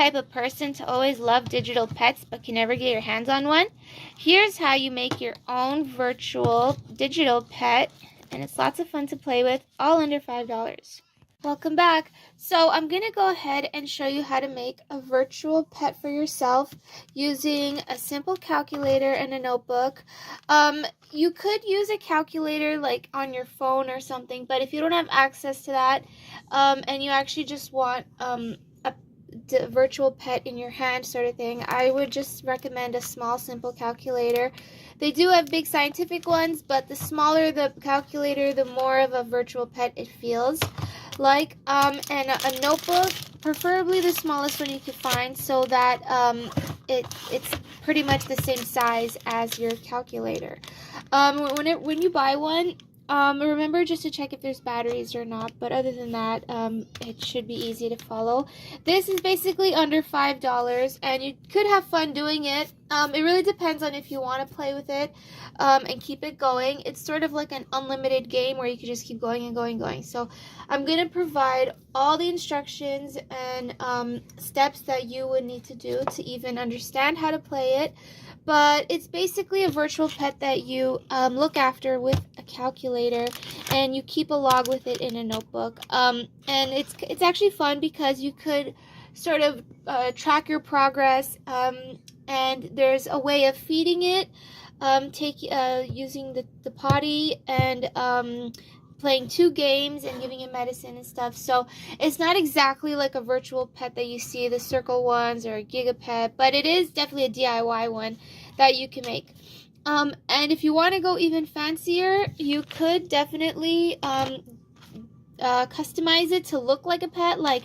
type of person to always love digital pets but can never get your hands on one? Here's how you make your own virtual digital pet, and it's lots of fun to play with, all under $5. Welcome back. So I'm going to go ahead and show you how to make a virtual pet for yourself using a simple calculator and a notebook. You could use a calculator like on your phone or something, but if you don't have access to that and you actually just want a virtual pet in your hand sort of thing, I would just recommend a small simple calculator. They do have big scientific ones, but the smaller the calculator, the more of a virtual pet it feels like. And a notebook, preferably the smallest one you could find, so that it's pretty much the same size as your calculator. When you buy one, remember just to check if there's batteries or not, but other than that, it should be easy to follow. This is basically under $5, and you could have fun doing it. It really depends on if you want to play with it and keep it going. It's sort of like an unlimited game where you can just keep going and going and going. So I'm going to provide all the instructions and steps that you would need to do to even understand how to play it. But it's basically a virtual pet that you look after with a calculator, and you keep a log with it in a notebook. And it's actually fun because you could sort of track your progress, and there's a way of feeding it, using the potty, and playing 2 games and giving it medicine and stuff. So it's not exactly like a virtual pet that you see, the circle ones or a Gigapet, but it is definitely a DIY one that you can make. And if you want to go even fancier, you could definitely customize it to look like a pet, like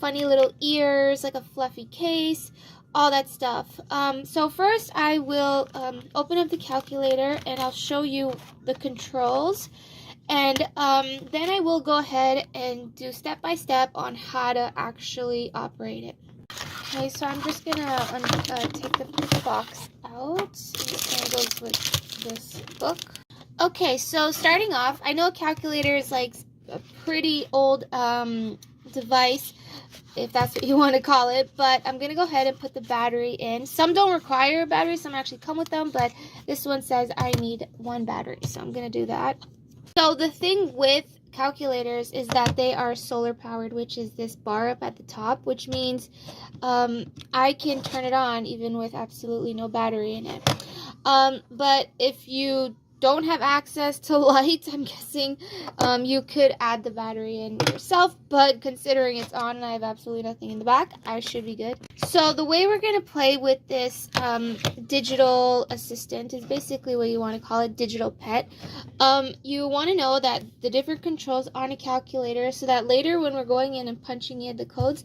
funny little ears, like a fluffy case, all that stuff. So first I will open up the calculator and I'll show you the controls. And then I will go ahead and do step by step on how to actually operate it. Okay, so I'm just gonna take the box out. This one goes with this book. Okay, so starting off, I know a calculator is like a pretty old device, if that's what you want to call it, but I'm going to go ahead and put the battery in. Some don't require a battery, some actually come with them, but this one says I need 1 battery, so I'm going to do that. So the thing with calculators is that they are solar powered, which is this bar up at the top, which means I can turn it on even with absolutely no battery in it. But if you don't have access to light, I'm guessing you could add the battery in yourself, but considering it's on and I have absolutely nothing in the back, I should be good. So the way we're going to play with this digital assistant is basically what you want to call it, digital pet. You want to know that the different controls on a calculator, so that later when we're going in and punching in the codes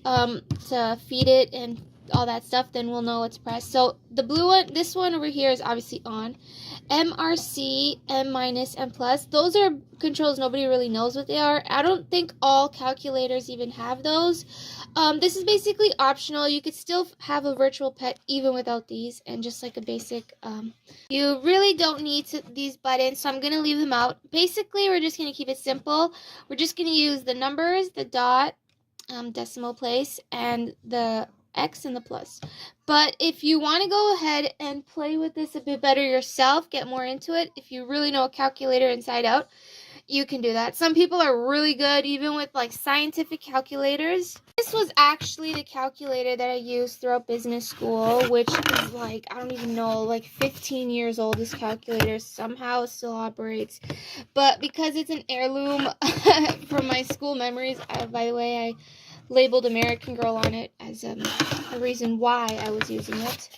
to feed it and all that stuff, then we'll know what's pressed. So the blue one, this one over here is obviously on. MRC, M minus, M plus, those are controls nobody really knows what they are. I don't think all calculators even have those. This is basically optional. You could still have a virtual pet even without these, and just like a basic, you really don't need these buttons, so I'm going to leave them out. Basically, we're just going to keep it simple. We're just going to use the numbers, the dot, decimal place, and the X and the plus. But if you want to go ahead and play with this a bit better yourself, get more into it, if you really know a calculator inside out, you can do that. Some people are really good even with like scientific calculators. This was actually the calculator that I used throughout business school, which is like, I don't even know, like 15 years old. This calculator somehow still operates, but because it's an heirloom from my school memories, by the way, I labeled American Girl on it as a reason why I was using it.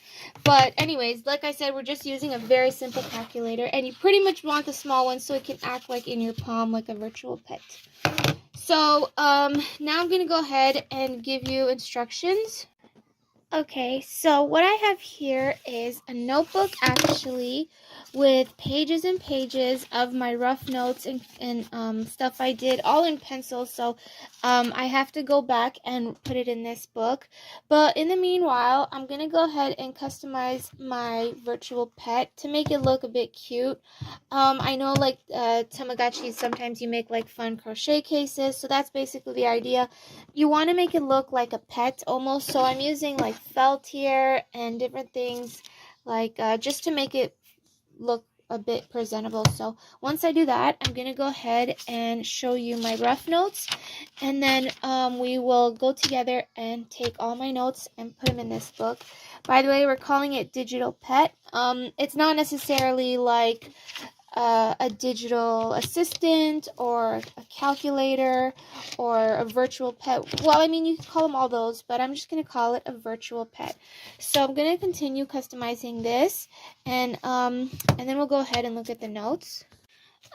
But anyways, like I said, we're just using a very simple calculator, and you pretty much want the small one so it can act like in your palm, like a virtual pet. So now I'm going to go ahead and give you instructions. Okay, so what I have here is a notebook actually with pages and pages of my rough notes and stuff I did all in pencil. So I have to go back and put it in this book. But in the meanwhile, I'm going to go ahead and customize my virtual pet to make it look a bit cute. I know like Tamagotchis, sometimes you make like fun crochet cases. So that's basically the idea. You want to make it look like a pet almost, so I'm using like felt here and different things like just to make it look a bit presentable. So once I do that, I'm gonna go ahead and show you my rough notes, and then we will go together and take all my notes and put them in this book. By the way, we're calling it Digital Pet. It's not necessarily like a digital assistant or a calculator or a virtual pet. Well, I mean, you can call them all those, but I'm just going to call it a virtual pet. So I'm going to continue customizing this, and then we'll go ahead and look at the notes.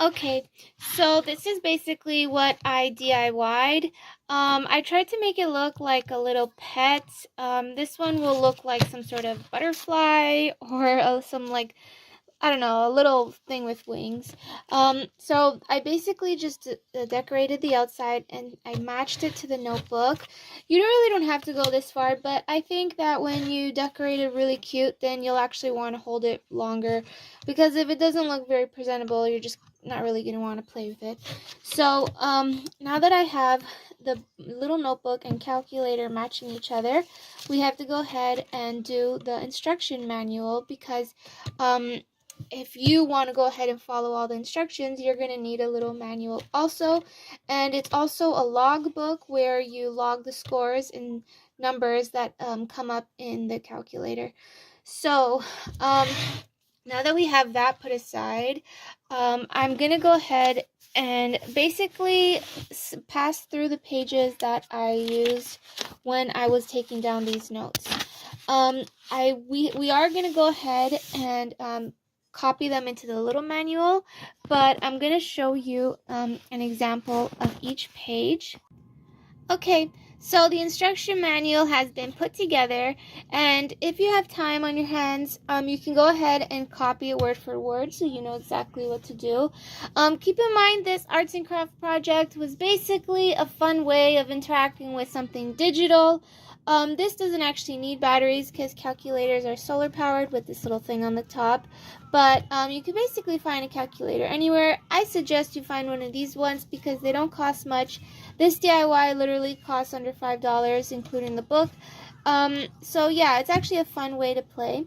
Okay, so this is basically what I DIY'd. I tried to make it look like a little pet. This one will look like some sort of butterfly or some like, I don't know, a little thing with wings. So I basically just decorated the outside and I matched it to the notebook. You really don't have to go this far, but I think that when you decorate it really cute, then you'll actually want to hold it longer, because if it doesn't look very presentable, you're just not really going to want to play with it. So now that I have the little notebook and calculator matching each other, we have to go ahead and do the instruction manual, because if you want to go ahead and follow all the instructions, you're going to need a little manual also. And it's also a log book where you log the scores and numbers that come up in the calculator. So now that we have that put aside, I'm going to go ahead and basically pass through the pages that I used when I was taking down these notes. We are going to go ahead and copy them into the little manual, but I'm going to show you an example of each page. Okay, so the instruction manual has been put together, and if you have time on your hands, you can go ahead and copy it word for word so you know exactly what to do. Keep in mind, this arts and craft project was basically a fun way of interacting with something digital. This doesn't actually need batteries because calculators are solar powered with this little thing on the top, but you can basically find a calculator anywhere. I suggest you find one of these ones because they don't cost much. This DIY literally costs under $5, including the book. So yeah, it's actually a fun way to play.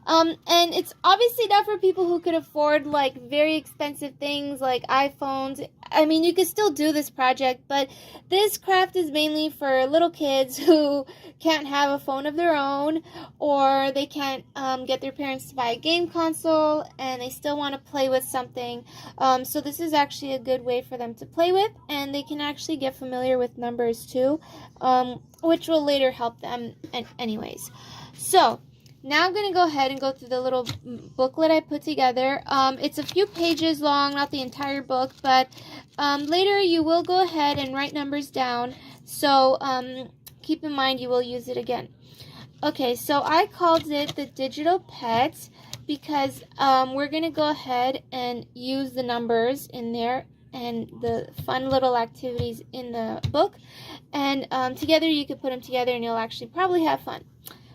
And it's obviously not for people who could afford like very expensive things like iPhones. I mean, you could still do this project, but this craft is mainly for little kids who can't have a phone of their own, or they can't get their parents to buy a game console and they still want to play with something. So this is actually a good way for them to play with, and they can actually get familiar with numbers too, which will later help them anyways. So now I'm going to go ahead and go through the little booklet I put together. It's a few pages long, not the entire book, but later you will go ahead and write numbers down, so keep in mind you will use it again. Okay, so I called it the Digital Pet because we're going to go ahead and use the numbers in there and the fun little activities in the book, and together you can put them together and you'll actually probably have fun.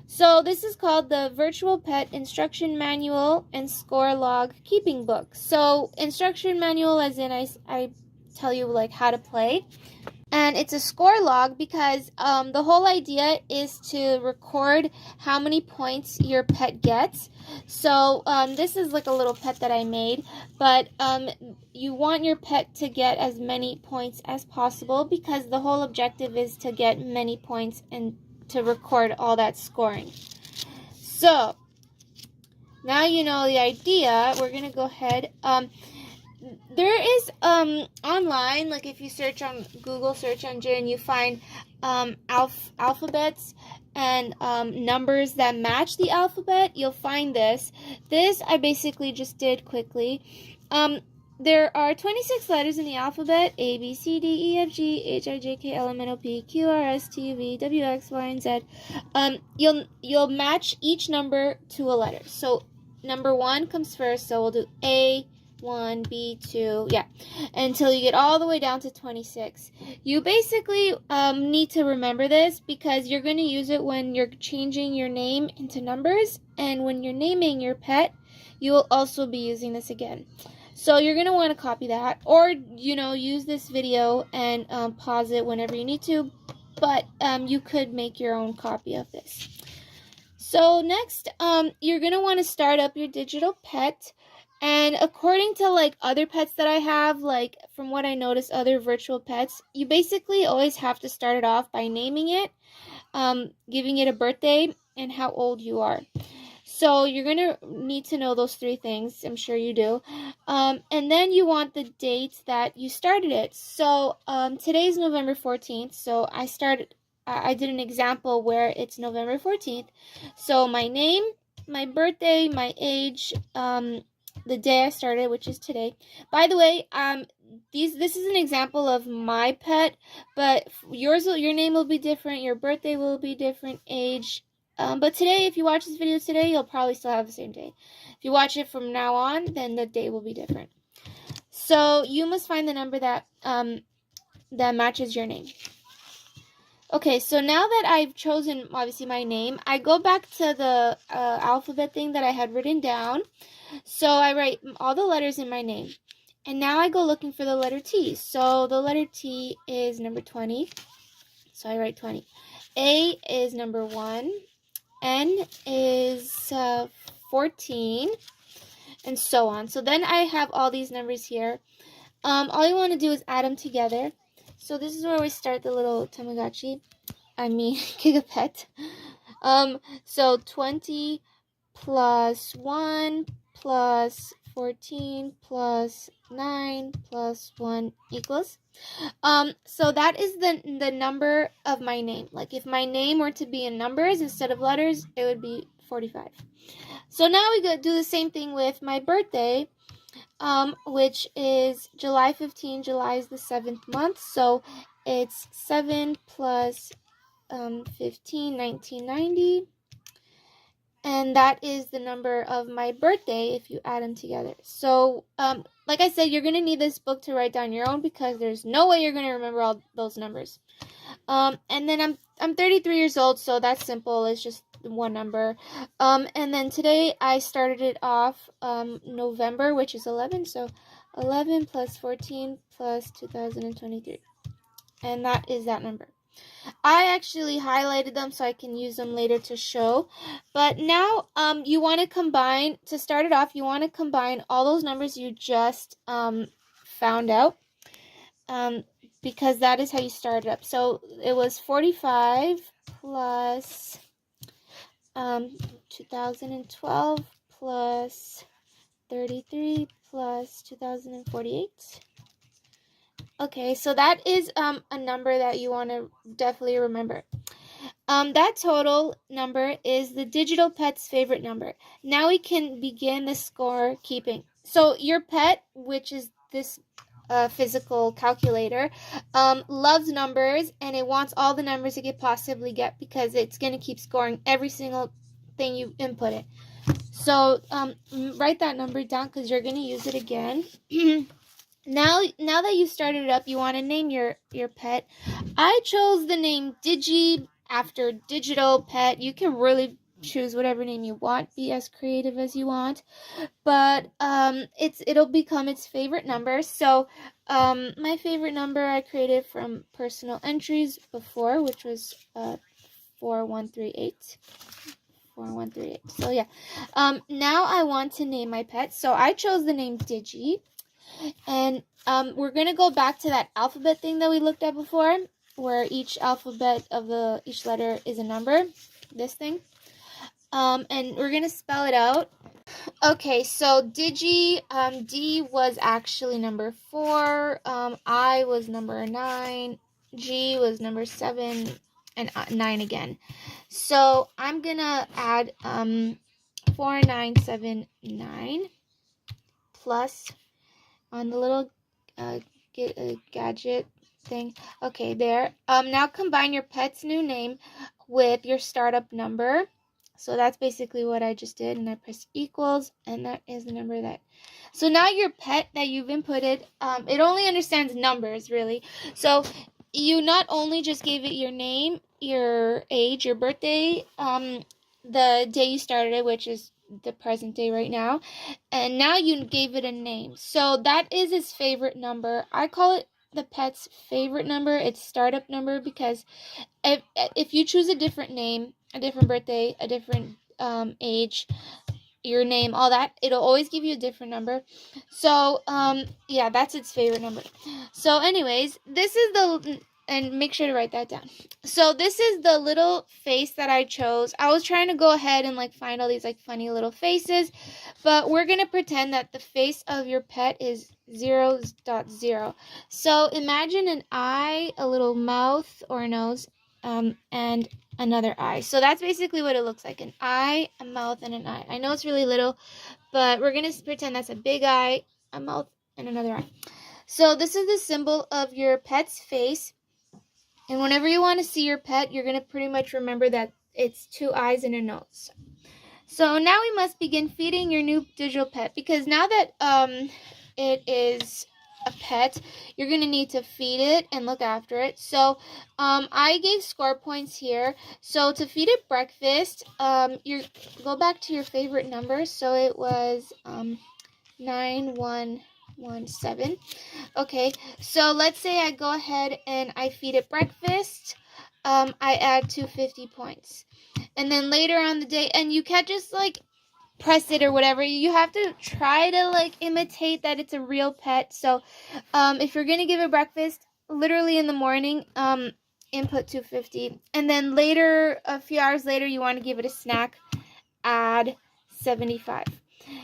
So this is called the Virtual Pet Instruction Manual and Score Log Keeping Book. So instruction manual as in I tell you like how to play. And it's a score log because the whole idea is to record how many points your pet gets. So this is like a little pet that I made, but you want your pet to get as many points as possible because the whole objective is to get many points and to record all that scoring. So now you know the idea. We're gonna go ahead. There is online, like if you search on Google search engine, you find alphabets and numbers that match the alphabet. You'll find this. I basically just did quickly. there are 26 letters in the alphabet: A, B, C, D, E, F, G, H, I, J, K, L, M, N, O, P, Q, R, S, T, U, V, W, X, Y, and Z. You'll match each number to a letter. So number 1 comes first, so we'll do A, 1, B, 2, yeah, until you get all the way down to 26. You basically need to remember this because you're going to use it when you're changing your name into numbers, and when you're naming your pet, you will also be using this again. So you're going to want to copy that, or, use this video and pause it whenever you need to, but you could make your own copy of this. So next, you're going to want to start up your digital pet, and according to like other pets that I have, like from what I noticed, other virtual pets, you basically always have to start it off by naming it, giving it a birthday, and how old you are. So you're going to need to know those 3 things. I'm sure you do. And then you want the date that you started it. So today's November 14th. So I did an example where it's November 14th. So my name, my birthday, my age, the day I started, which is today. By the way, this is an example of my pet, but your name will be different, your birthday will be different, age. But today, if you watch this video today, you'll probably still have the same day. If you watch it from now on, then the day will be different. So you must find the number that matches your name. Okay, so now that I've chosen, obviously, my name, I go back to the alphabet thing that I had written down. So I write all the letters in my name. And now I go looking for the letter T. So the letter T is number 20. So I write 20. A is number 1. N is 14, and so on. So then I have all these numbers here. All you want to do is add them together. So this is where we start the little Tamagotchi. Gigapet. So 20 plus 1 plus 14 plus 9 plus 1 equals. So that is the number of my name. Like if my name were to be in numbers instead of letters, it would be 45. So now we go do the same thing with my birthday, which is July 15. July is the 7th month, so it's 7 plus 15, 1990. And that is the number of my birthday if you add them together. So, like I said, you're going to need this book to write down your own because there's no way you're going to remember all those numbers. And then I'm 33 years old, so that's simple. It's just one number. And then today I started it off November, which is 11. So 11 plus 14 plus 2023. And that is that number. I actually highlighted them so I can use them later to show. But now you want to combine, to start it off, you want to combine all those numbers you just found out, because that is how you start it up. So it was 45 plus 2012 plus 33 plus 2048. Okay, so that is a number that you want to definitely remember. That total number is the digital pet's favorite number. Now we can begin the score keeping. So your pet, which is this physical calculator, loves numbers, and it wants all the numbers it could possibly get because it's going to keep scoring every single thing you input it. So write that number down because you're going to use it again. Now that you started it up, you want to name your pet. I chose the name Digi after digital pet. You can really choose whatever name you want. Be as creative as you want. But it'll become its favorite number. So my favorite number I created from personal entries before, which was 4138. 4138. So yeah. Now I want to name my pet. So I chose the name Digi. And we're going to go back to that alphabet thing that we looked at before, where each alphabet of each letter is a number, this thing. And we're going to spell it out. Okay, so Digi, D was actually number 4, I was number 9, G was number 7, and 9 again. So I'm going to add 4979 plus on the little get a gadget thing. Okay, there. Now combine your pet's new name with your startup number. So that's basically what I just did, and I press equals, and that is the number that. So now your pet that you've inputted, it only understands numbers, really. So you not only just gave it your name, your age, your birthday, the day you started it, which is the present day right now, and now you gave it a name. So that is its favorite number. I call it the pet's favorite number. It's startup number, because if you choose a different name, a different birthday, a different age, your name, all that, it'll always give you a different number. So yeah, that's its favorite number. So anyways, this is the, and make sure to write that down. So this is the little face that I chose. I was trying to go ahead and like find all these like funny little faces, but we're gonna pretend that the face of your pet is 0.0. So imagine an eye, a little mouth or nose, and another eye. So that's basically what it looks like: an eye, a mouth, and an eye. I know it's really little, but we're gonna pretend that's a big eye, a mouth, and another eye. So this is the symbol of your pet's face, and whenever you want to see your pet, you're gonna pretty much remember that it's 2 eyes and a nose. So now we must begin feeding your new digital pet, because now that it is a pet, you're going to need to feed it and look after it. So I gave score points here. So to feed it breakfast, you go back to your favorite number. So it was 9117. Okay, so let's say I go ahead and I feed it breakfast. I add 250 points. And then later on the day, and you can't just like press it or whatever, you have to try to like imitate that it's a real pet. So if you're gonna give it breakfast, literally in the morning, input 250, and then later, a few hours later, you want to give it a snack, add 75.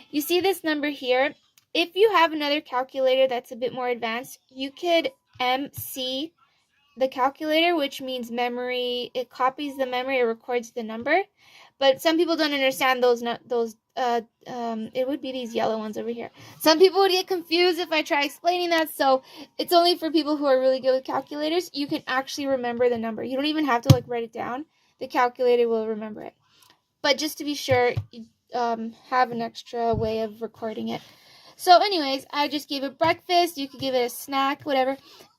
You see this number here? If you have another calculator that's a bit more advanced, you could MC the calculator, which means memory. It copies the memory, it records the number. But some people don't understand those it would be these yellow ones over here. Some people would get confused if I try explaining that, so it's only for people who are really good with calculators. You can actually remember the number. You don't even have to like write it down. The calculator will remember it. But just to be sure, you have an extra way of recording it. So anyways, I just gave it breakfast. You could give it a snack, whatever.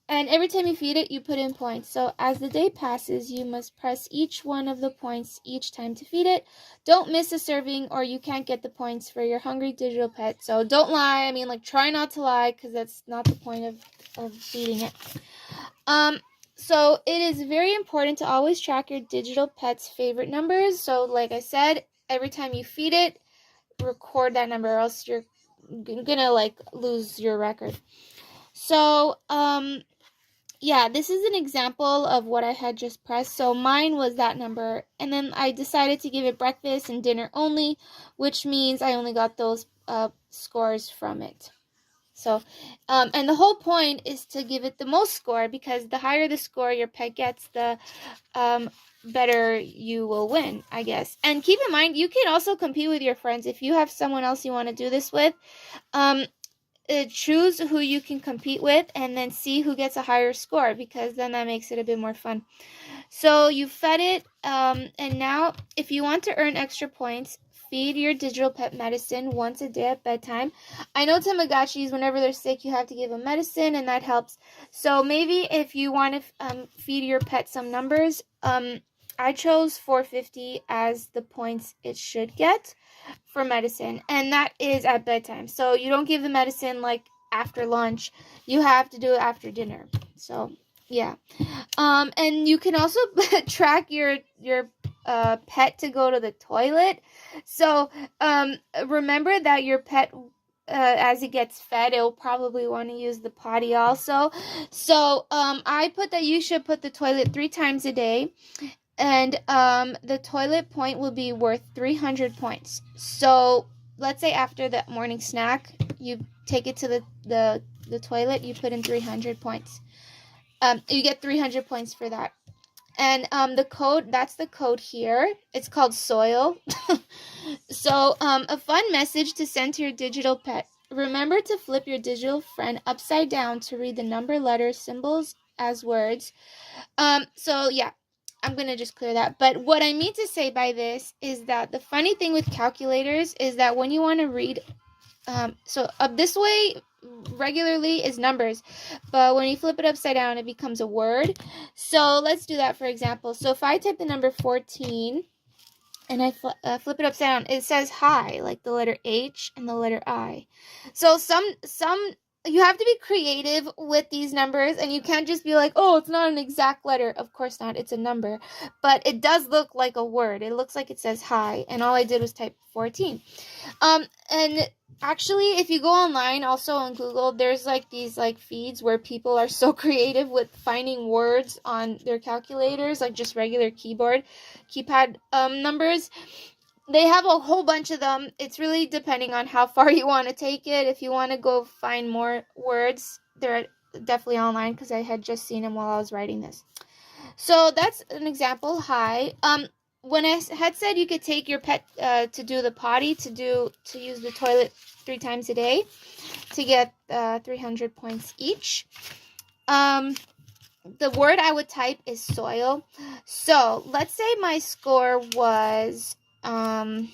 And every time you feed it, you put in points. So as the day passes, you must press each one of the points each time to feed it. Don't miss a serving, or you can't get the points for your hungry digital pet. So don't lie. I mean, like, try not to lie, because that's not the point of feeding it. So it is very important to always track your digital pet's favorite numbers. So like I said, every time you feed it, record that number, or else you're gonna like lose your record. So yeah, this is an example of what I had just pressed. So mine was that number, and then I decided to give it breakfast and dinner only, which means I only got those scores from it. So and the whole point is to give it the most score, because the higher the score your pet gets, the better you will win, I guess. And keep in mind, you can also compete with your friends. If you have someone else you want to do this with, choose who you can compete with, and then see who gets a higher score, because then that makes it a bit more fun. So you fed it, and now if you want to earn extra points, feed your digital pet medicine once a day at bedtime. I know Tamagotchis, whenever they're sick, you have to give them medicine, and that helps. So maybe if you want to feed your pet some numbers, I chose 450 as the points it should get for medicine, and that is at bedtime. So you don't give the medicine like after lunch. You have to do it after dinner. So yeah. And you can also track your pet to go to the toilet. So remember that your pet, as it gets fed, it'll probably want to use the potty also. So I put that you should put the toilet 3 times a day, and the toilet point will be worth 300 points. So let's say after the morning snack, you take it to the toilet, you put in 300 points. You get 300 points for that. And the code, that's the code here. It's called SOIL. So a fun message to send to your digital pet. remember to flip your digital friend upside down to read the number, letters, symbols as words. So yeah, I'm gonna just clear that. But what I mean to say by this is that the funny thing with calculators is that when you want to read, so up this way regularly is numbers, but when you flip it upside down, it becomes a word. So let's do that for example. So if I type the number 14 and I flip it upside down, it says hi, like the letter H and the letter I. So some you have to be creative with these numbers, and you can't just be like, oh, it's not an exact letter. Of course not, it's a number, but it does look like a word. It looks like it says hi, and all I did was type 14. And actually, if you go online, also on Google, there's like these like feeds where people are so creative with finding words on their calculators, like just regular keypad numbers. They have a whole bunch of them. It's really depending on how far you want to take it. If you want to go find more words, they're definitely online because I had just seen them while I was writing this. So that's an example. Hi. When I had said you could take your pet to do the potty, to use the toilet 3 times a day to get 300 points each. The word I would type is soil. So let's say my score was I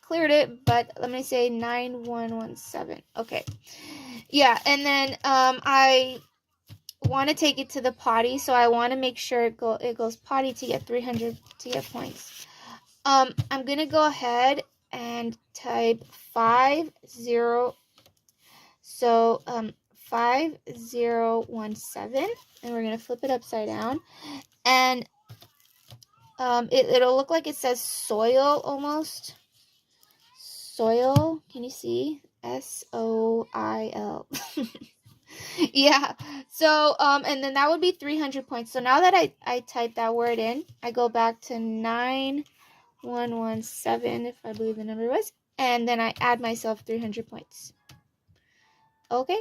cleared it, but let me say 9117. Okay. Yeah, and then I want to take it to the potty, so I want to make sure it goes potty to get 300 to get points. I'm going to go ahead and type 50. So 5017, and we're going to flip it upside down, and it'll look like it says soil almost. Soil, can you see? SOIL. Yeah, so and then that would be 300 points. So now that I type that word in, I go back to 9117, if I believe the number was, and then I add myself 300 points. Okay.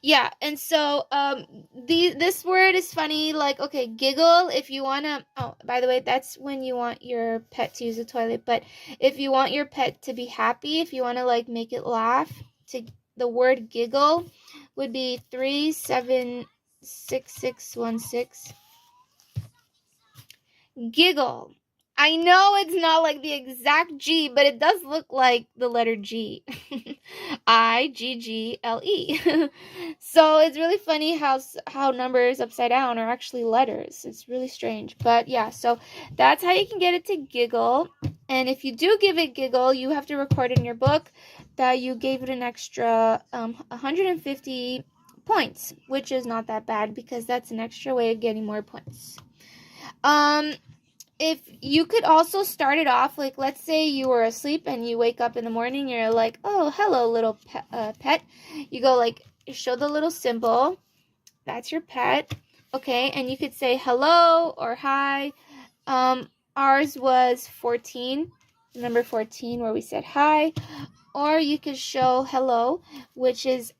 Yeah, and so this word is funny, like, okay, giggle, if you want to, oh, by the way, that's when you want your pet to use the toilet, but if you want your pet to be happy, if you want to, like, make it laugh, the word giggle would be 376616. Giggle. I know it's not like the exact G, but it does look like the letter G. IGGLE. So it's really funny how numbers upside down are actually letters. It's really strange. But yeah, so that's how you can get it to giggle. And if you do give it giggle, you have to record in your book that you gave it an extra 150 points, which is not that bad because that's an extra way of getting more points. If you could also start it off, like, let's say you were asleep and you wake up in the morning, you're like, oh, hello, little pet. You go, like, show the little symbol. That's your pet. Okay, and you could say hello or hi. Ours was 14, number 14, where we said hi. Or you could show hello, which is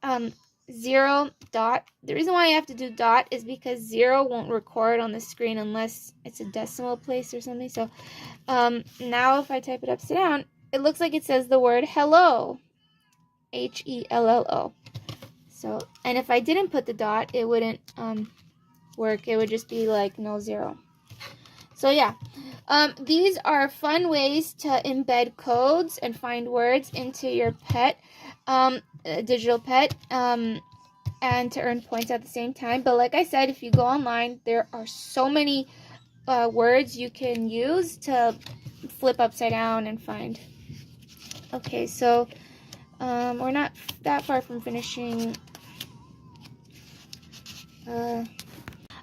0 dot. The reason why you have to do dot is because 0 won't record on the screen unless it's a decimal place or something. So now if I type it upside down, it looks like it says the word hello, HELLO. So, and if I didn't put the dot, it wouldn't work. It would just be like no 0. So yeah, these are fun ways to embed codes and find words into your pet, digital pet, and to earn points at the same time. But like I said, if you go online, there are so many words you can use to flip upside down and find. Okay, so we're not that far from finishing.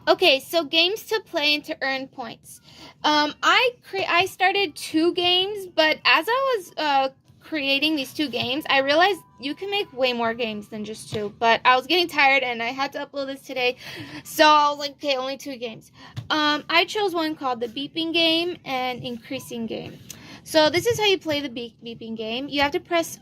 Okay, so games to play and to earn points. I started 2 games, but as I was creating these 2 games, I realized you can make way more games than just 2. But I was getting tired and I had to upload this today, so I was like, okay, only 2 games. I chose one called the beeping game and increasing game. So this is how you play the beeping game. You have to press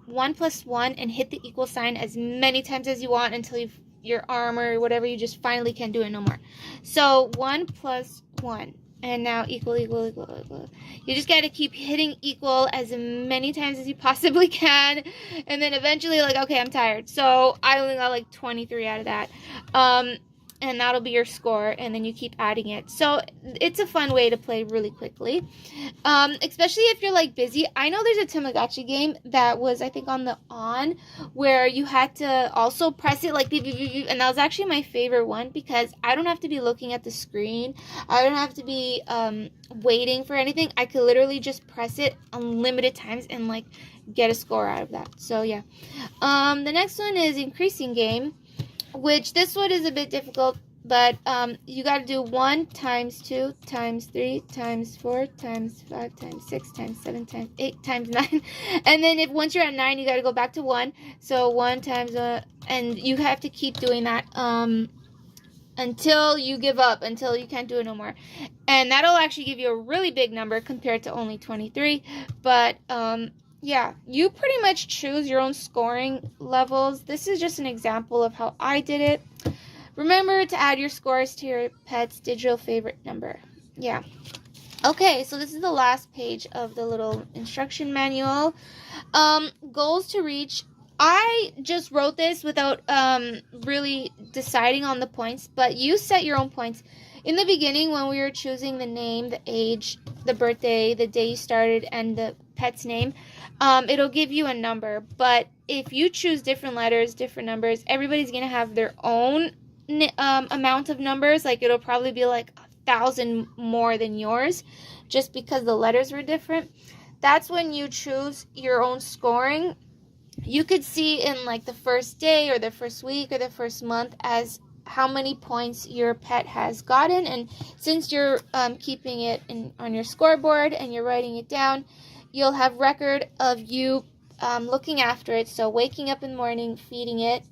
1 + 1 and hit the equal sign as many times as you want until your arm or whatever, you just finally can't do it no more. So 1 + 1. And now equal, equal, equal, equal. You just got to keep hitting equal as many times as you possibly can. And then eventually, like, okay, I'm tired. So I only got like 23 out of that. And that'll be your score. And then you keep adding it. So it's a fun way to play really quickly. Especially if you're like busy. I know there's a Tamagotchi game that was, I think, on the On, where you had to also press it like beep, beep, beep, beep. And that was actually my favorite one because I don't have to be looking at the screen. I don't have to be waiting for anything. I could literally just press it unlimited times and like get a score out of that. So yeah. The next one is Increasing Game, which this one is a bit difficult, but you got to do 1 times 2 times 3 times 4 times 5 times 6 times 7 times 8 times 9. And then if once you're at 9, you got to go back to 1. So 1 times and you have to keep doing that until you give up, until you can't do it no more. And that'll actually give you a really big number compared to only 23. But yeah, you pretty much choose your own scoring levels. This is just an example of how I did it. Remember to add your scores to your pet's digital favorite number. Yeah. Okay, so this is the last page of the little instruction manual. Goals to reach. I just wrote this without really deciding on the points, but you set your own points. In the beginning, when we were choosing the name, the age, the birthday, the day you started, and the pet's name, it'll give you a number. But if you choose different letters, different numbers, everybody's going to have their own amount of numbers. Like it'll probably be like 1,000 more than yours just because the letters were different. That's when you choose your own scoring. You could see in like the first day or the first week or the first month as how many points your pet has gotten, and since you're keeping it on your scoreboard and you're writing it down, you'll have record of you looking after it. So waking up in the morning, feeding it,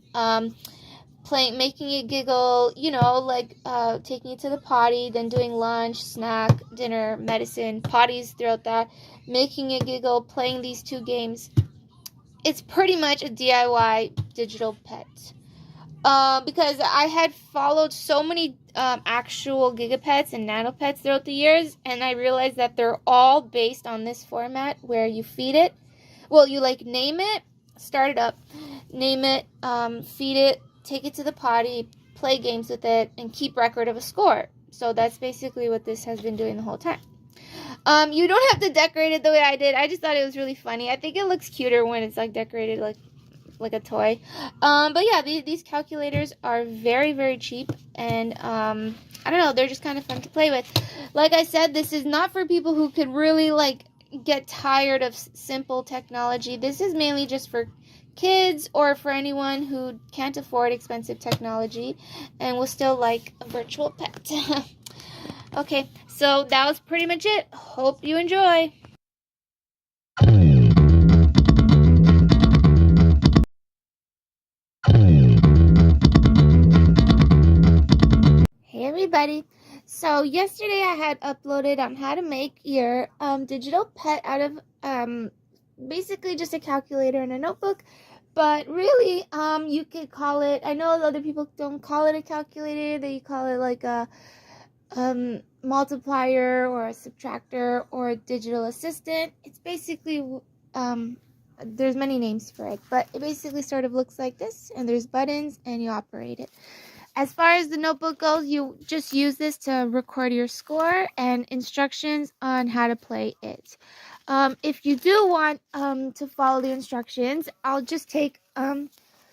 playing, making it giggle, you know, like taking it to the potty, then doing lunch, snack, dinner, medicine, potties throughout that, making it giggle, playing these 2 games. It's pretty much a DIY digital pet. Because I had followed so many actual Gigapets and Nanopets throughout the years, and I realized that they're all based on this format where you feed it. Well, you like name it, start it up, name it, feed it, take it to the potty, play games with it, and keep record of a score. So that's basically what this has been doing the whole time. You don't have to decorate it the way I did. I just thought it was really funny. I think it looks cuter when it's like decorated like a toy. But yeah, these calculators are very, very cheap, and I don't know, they're just kind of fun to play with. Like I said, this is not for people who could really like get tired of simple technology. This is mainly just for kids or for anyone who can't afford expensive technology and will still like a virtual pet. Okay, so that was pretty much it. Hope you enjoy. Hey everybody. So yesterday I had uploaded on how to make your digital pet out of basically just a calculator and a notebook. But really, you could call it, I know other people don't call it a calculator, they call it like a multiplier or a subtractor or a digital assistant. It's basically, there's many names for it, but it basically sort of looks like this, and there's buttons and you operate it. As far as the notebook goes, you just use this to record your score and instructions on how to play it. If you do want to follow the instructions, I'll just take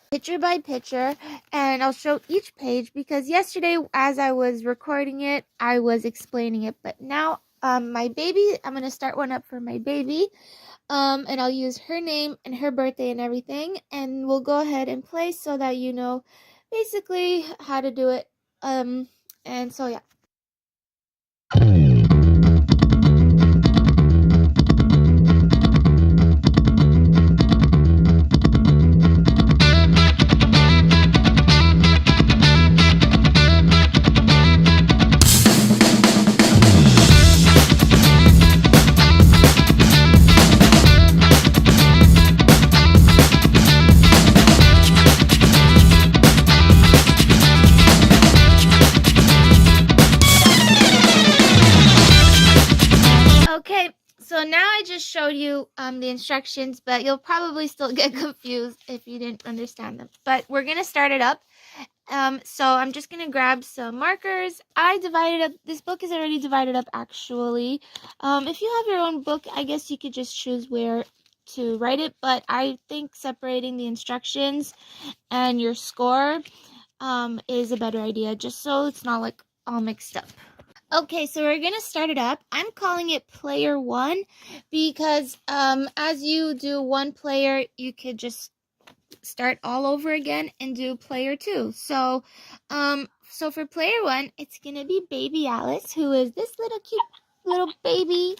picture by picture and I'll show each page, because yesterday as I was recording it, I was explaining it. But now my baby, I'm going to start one up for my baby, and I'll use her name and her birthday and everything, and we'll go ahead and play so that you know basically how to do it. And so yeah. so now I just showed you the instructions, but you'll probably still get confused if you didn't understand them. But we're going to start it up. So I'm just going to grab some markers. I divided up, this book is already divided up actually. If you have your own book, I guess you could just choose where to write it, but I think separating the instructions and your score is a better idea, just so it's not like all mixed up. Okay, so we're gonna start it up. I'm calling it player 1 because as you do one player, you could just start all over again and do player 2. So so for player 1, it's gonna be baby Alice, who is this little cute little baby.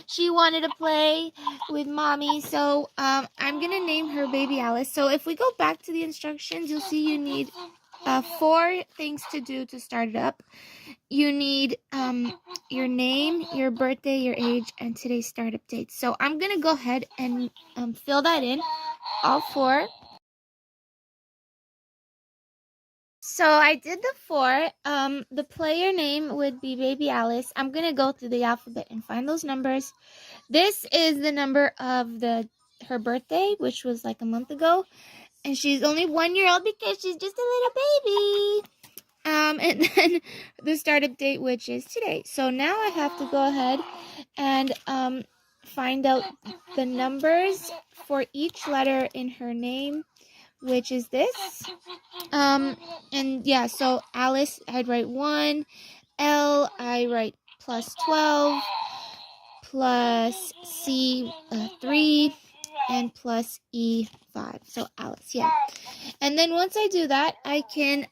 She wanted to play with mommy, so I'm gonna name her baby Alice. So if we go back to the instructions, you'll see you need 4 things to do to start it up. You need your name, your birthday, your age, and today's startup date. So I'm gonna go ahead and fill that in, all 4. So I did the 4. The player name would be baby Alice. I'm gonna go through the alphabet and find those numbers. This is the number of her birthday, which was like a month ago, and she's only 1 year old because she's just a little baby. And then the startup date, which is today. So now I have to go ahead and find out the numbers for each letter in her name, which is this. And yeah, so Alice, I'd write 1. L, I write plus 12, plus C, 3, and plus E, 5. So Alice, yeah. And then once I do that, I can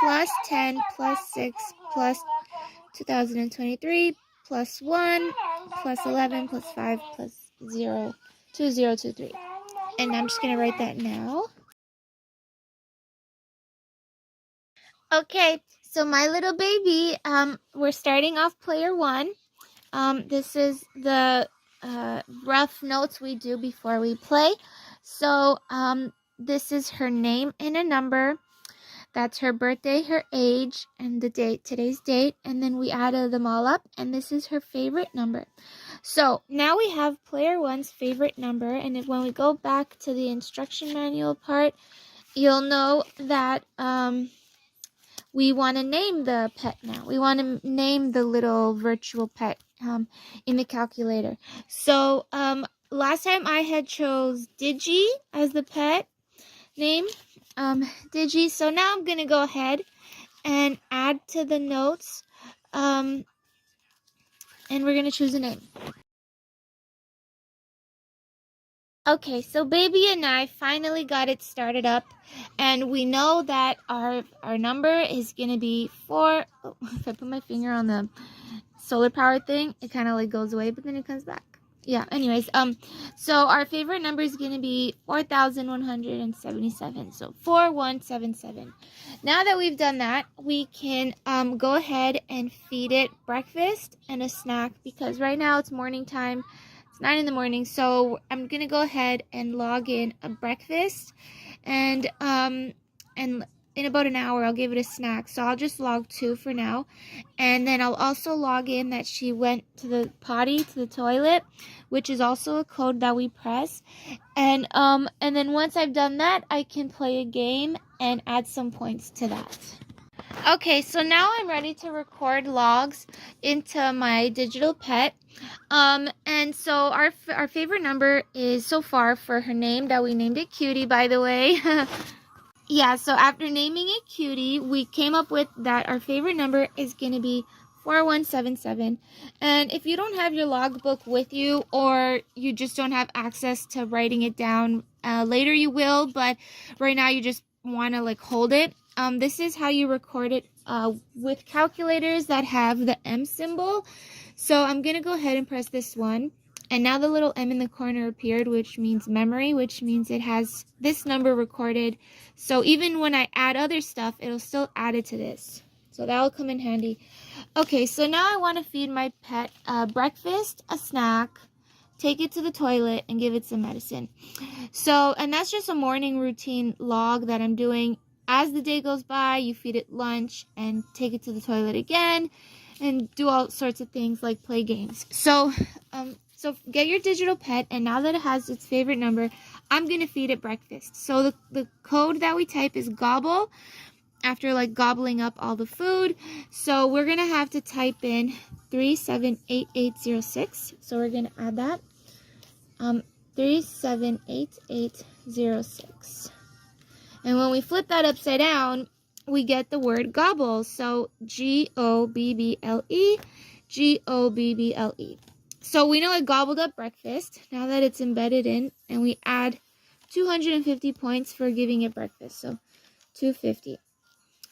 plus 10, plus 6, plus 2023, plus 1, plus 11, plus 5, plus 0, 2023. And I'm just going to write that now. Okay, so my little baby, we're starting off player 1. This is the rough notes we do before we play. So this is her name and a number. That's her birthday, her age, and the date, today's date, and then we added them all up, and this is her favorite number. So now we have player 1's favorite number, and when we go back to the instruction manual part, you'll know that we want to name the pet now. We want to name the little virtual pet in the calculator. So last time I had chose Digi as the pet name. Digi. So now I'm gonna go ahead and add to the notes, and we're gonna choose a name. Okay, so baby and I finally got it started up, and we know that our number is gonna be 4. Oh, if I put my finger on the solar power thing, it kind of like goes away, but then it comes back. Yeah, anyways, so our favorite number is going to be 4,177, so 4177. Now that we've done that, we can go ahead and feed it breakfast and a snack, because right now it's morning time. It's 9 in the morning, so I'm going to go ahead and log in a breakfast, and in about an hour, I'll give it a snack. So I'll just log 2 for now. And then I'll also log in that she went to the potty, to the toilet, which is also a code that we press. And then once I've done that, I can play a game and add some points to that. Okay, so now I'm ready to record logs into my digital pet. And so our favorite number is so far for her name, that we named it Cutie, by the way. Yeah, so after naming it Cutie, we came up with that our favorite number is going to be 4177. And if you don't have your logbook with you, or you just don't have access to writing it down, later you will, but right now you just want to like hold it. This is how you record it with calculators that have the M symbol. So I'm going to go ahead and press this one. And now the little M in the corner appeared, which means memory, which means it has this number recorded. So even when I add other stuff, it'll still add it to this. So that'll come in handy. Okay, so now I want to feed my pet breakfast, a snack, take it to the toilet, and give it some medicine. So, and that's just a morning routine log that I'm doing. As the day goes by, you feed it lunch and take it to the toilet again. and do all sorts of things like play games. So get your digital pet, and now that it has its favorite number, I'm going to feed it breakfast. So the code that we type is gobble, after like gobbling up all the food. So we're going to have to type in 378806. So we're going to add that. 378806. And when we flip that upside down, we get the word gobble. So Gobble, Gobble. So we know it gobbled up breakfast now that it's embedded in, and we add 250 points for giving it breakfast. So 250.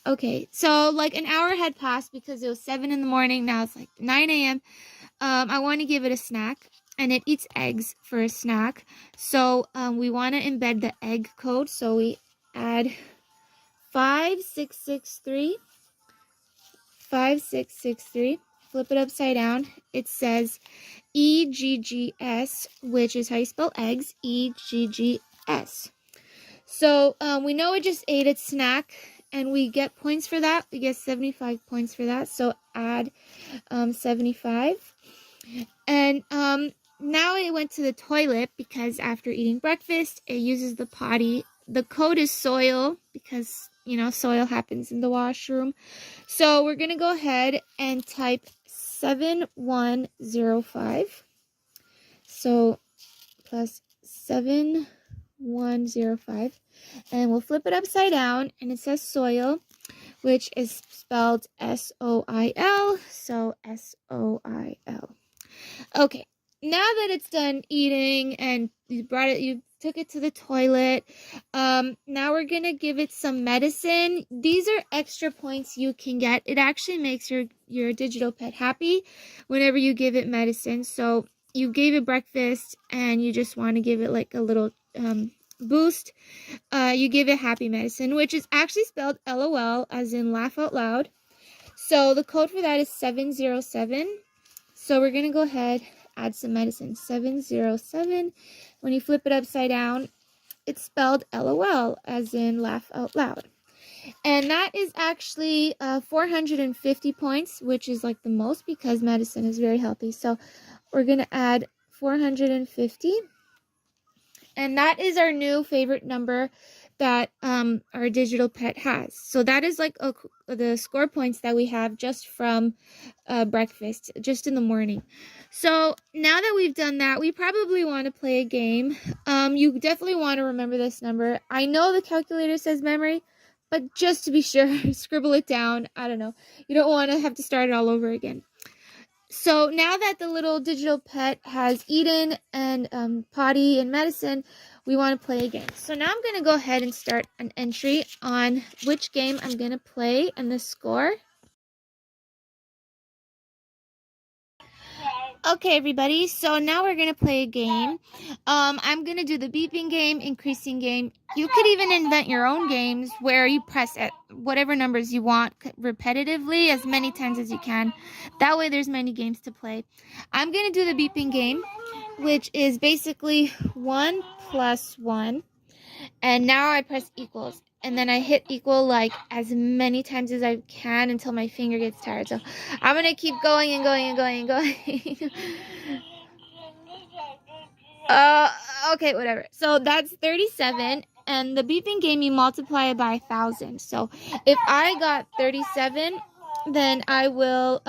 Okay, so like an hour had passed because it was 7 in the morning. Now it's like 9 a.m. I want to give it a snack, and it eats eggs for a snack. So we want to embed the egg code. So we add 5663. 5663. Flip it upside down. It says EGGS, which is how you spell eggs. EGGS. So we know it just ate its snack, and we get points for that. We get 75 points for that. So add 75. And now it went to the toilet because after eating breakfast, it uses the potty. The code is soil because, soil happens in the washroom. So we're going to go ahead and type 7105. So plus 7105. And we'll flip it upside down, and it says soil, which is spelled S-O-I-L. So S-O-I-L. Okay, now that it's done eating and you took it to the toilet, now we're gonna give it some medicine. These are extra points you can get. It actually makes your digital pet happy whenever you give it medicine. So you gave it breakfast and you just want to give it like a little boost. You give it happy medicine, which is actually spelled LOL, as in laugh out loud. So the code for that is 707. So we're going to go ahead, add some medicine. 707. When you flip it upside down, it's spelled LOL, as in laugh out loud. And that is actually 450 points, which is like the most because medicine is very healthy. So we're going to add 450. And that is our new favorite number that our digital pet has. So that is like the score points that we have just from breakfast, just in the morning. So now that we've done that, we probably want to play a game. You definitely want to remember this number. I know the calculator says memory, but just to be sure, scribble it down. I don't know. You don't want to have to start it all over again. So now that the little digital pet has eaten and potty and medicine, we want to play a game. So now I'm going to go ahead and start an entry on which game I'm going to play and the score. Okay, everybody, so now we're going to play a game. I'm going to do the beeping game, increasing game. You could even invent your own games where you press at whatever numbers you want repetitively as many times as you can. That way there's many games to play. I'm going to do the beeping game, which is basically 1 + 1. And now I press equals. And then I hit equal like as many times as I can until my finger gets tired. So I'm going to keep going and going and going and going. Okay, whatever. So that's 37. And the beeping game, you multiply it by 1,000. So if I got 37, then I will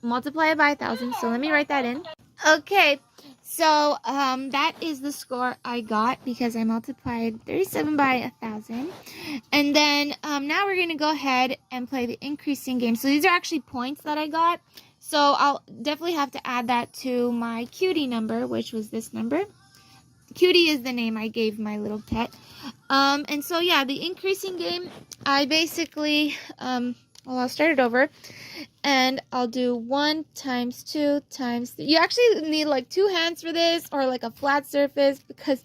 multiply it by 1,000. So let me write that in. Okay, so that is the score I got because I multiplied 37 by 1,000. And then now we're going to go ahead and play the increasing game. So these are actually points that I got. So I'll definitely have to add that to my cutie number, which was this number. Cutie is the name I gave my little pet. And so yeah, the increasing game, I basically, I'll start it over. And I'll do 1 × 2 × 3. You actually need like 2 hands for this, or like a flat surface, because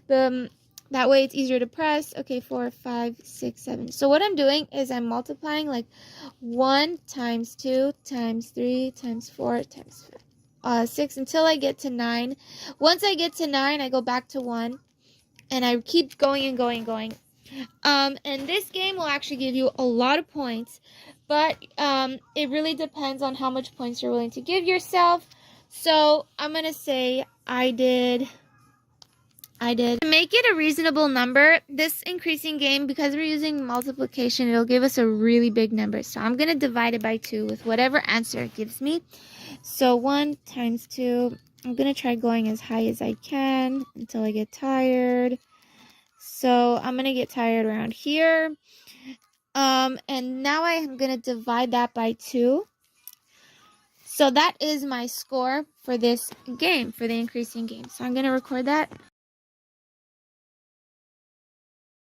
that way it's easier to press. Okay, 4, 5, 6, 7. So what I'm doing is I'm multiplying like 1 × 2 × 3 × 4 × 6 until I get to 9. Once I get to 9, I go back to 1, and I keep going and going and going. And this game will actually give you a lot of points, but it really depends on how much points you're willing to give yourself. So I'm gonna say I did. To make it a reasonable number, this increasing game, because we're using multiplication, it'll give us a really big number. So I'm gonna divide it by 2 with whatever answer it gives me. So 1 times 2, I'm gonna try going as high as I can until I get tired. So I'm gonna get tired around here. And now I am gonna divide that by 2. So that is my score for this game, for the increasing game. So I'm gonna record that.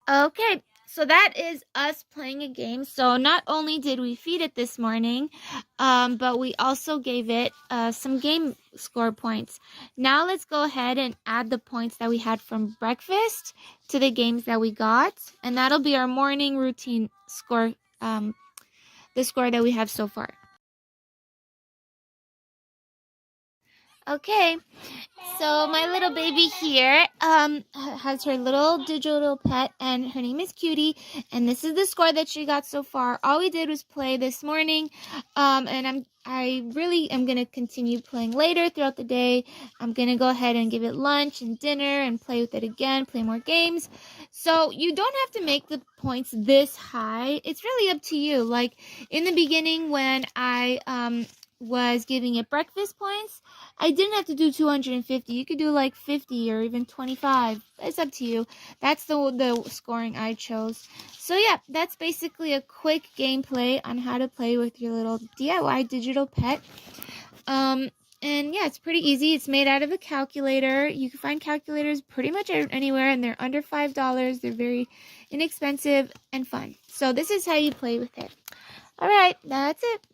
Okay, so that is us playing a game. So not only did we feed it this morning, but we also gave it some game score points. Now let's go ahead and add the points that we had from breakfast to the games that we got. And that'll be our morning routine score, the score that we have so far. Okay, so my little baby here has her little digital pet, and her name is Cutie, and this is the score that she got so far. All we did was play this morning, and I really am going to continue playing later throughout the day. I'm going to go ahead and give it lunch and dinner and play with it again, play more games. So you don't have to make the points this high. It's really up to you. Like in the beginning when I was giving it breakfast points, I didn't have to do 250. You could do like 50 or even 25. It's up to you. That's the scoring I chose. So yeah, that's basically a quick gameplay on how to play with your little DIY digital pet. And yeah, it's pretty easy. It's made out of a calculator. You can find calculators pretty much anywhere, and they're under $5. They're very inexpensive and fun. So this is how you play with it. All right, that's it.